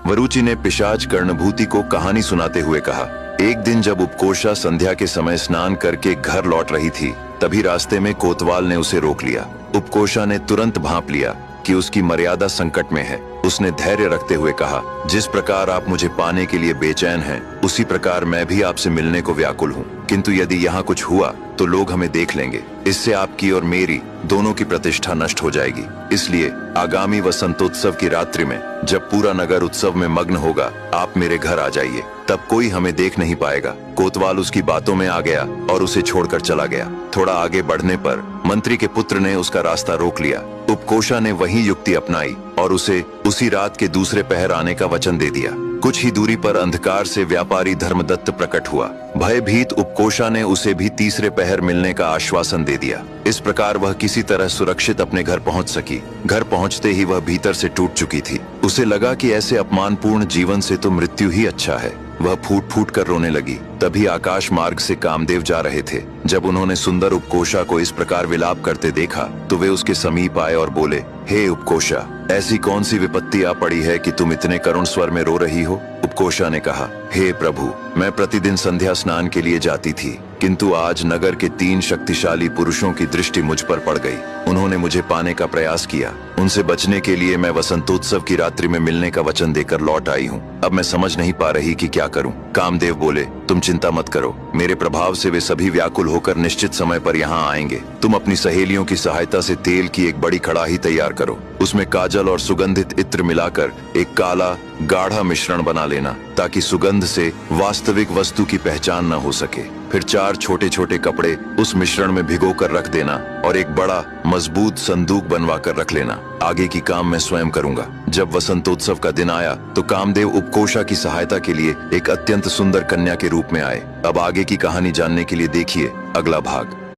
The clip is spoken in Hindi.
वरुचि ने पिशाच कर्णभूति को कहानी सुनाते हुए कहा, एक दिन जब उपकोषा संध्या के समय स्नान करके घर लौट रही थी, तभी रास्ते में कोतवाल ने उसे रोक लिया। उपकोषा ने तुरंत भांप लिया कि उसकी मर्यादा संकट में है। उसने धैर्य रखते हुए कहा, जिस प्रकार आप मुझे पाने के लिए बेचैन हैं, उसी प्रकार मैं भी आपसे मिलने को व्याकुल हूँ। किंतु यदि यहाँ कुछ हुआ तो लोग हमें देख लेंगे। इससे आपकी और मेरी दोनों की प्रतिष्ठा नष्ट हो जाएगी। इसलिए आगामी वसंतोत्सव की रात्रि में जब पूरा नगर उत्सव में मग्न होगा, आप मेरे घर आ जाइए, तब कोई हमें देख नहीं पाएगा। कोतवाल उसकी बातों में आ गया और उसे छोड़कर चला गया। थोड़ा आगे बढ़ने पर मंत्री के पुत्र ने उसका रास्ता रोक लिया। उपकोषा ने वही युक्ति अपनाई और उसे उसी रात के दूसरे पहर आने का वचन दे दिया। कुछ ही दूरी पर अंधकार से व्यापारी धर्मदत्त प्रकट हुआ। भयभीत उपकोषा ने उसे भी तीसरे पहर मिलने का आश्वासन दे दिया। इस प्रकार वह किसी तरह सुरक्षित अपने घर पहुंच सकी। घर पहुंचते ही वह भीतर से टूट चुकी थी। उसे लगा कि ऐसे अपमानपूर्ण जीवन से तो मृत्यु ही अच्छा है। वह फूट फूट कर रोने लगी। तभी आकाश मार्ग से कामदेव जा रहे थे। जब उन्होंने सुंदर उपकोषा को इस प्रकार विलाप करते देखा तो वे उसके समीप आए और बोले, हे उपकोषा, ऐसी कौन सी विपत्ति आ पड़ी है कि तुम इतने करुण स्वर में रो रही हो? उपकोषा ने कहा, हे प्रभु, मैं प्रतिदिन संध्या स्नान के लिए जाती थी, किंतु आज नगर के 3 शक्तिशाली पुरुषों की दृष्टि मुझ पर पड़ गई। उन्होंने मुझे पाने का प्रयास किया। उनसे बचने के लिए मैं वसंतोत्सव की रात्रि में मिलने का वचन देकर लौट आई हूँ। अब मैं समझ नहीं पा रही कि क्या करूँ। कामदेव बोले, तुम चिंता मत करो, मेरे प्रभाव से वे सभी व्याकुल होकर निश्चित समय पर यहाँ आएंगे। तुम अपनी सहेलियों की सहायता से तेल की एक बड़ी कड़ाही तैयार करो। उसमें काजल और सुगंधित इत्र मिलाकर एक काला गाढ़ा मिश्रण बना लेना, ताकि सुगंध से वास्तविक वस्तु की पहचान न हो सके। फिर 4 छोटे छोटे कपड़े उस मिश्रण में भिगो कर रख देना और एक बड़ा मजबूत संदूक बनवा कर रख लेना। आगे की काम मैं स्वयं करूंगा। जब वसंतोत्सव का दिन आया तो कामदेव उपकोषा की सहायता के लिए एक अत्यंत सुंदर कन्या के रूप में आए। अब आगे की कहानी जानने के लिए देखिए अगला भाग।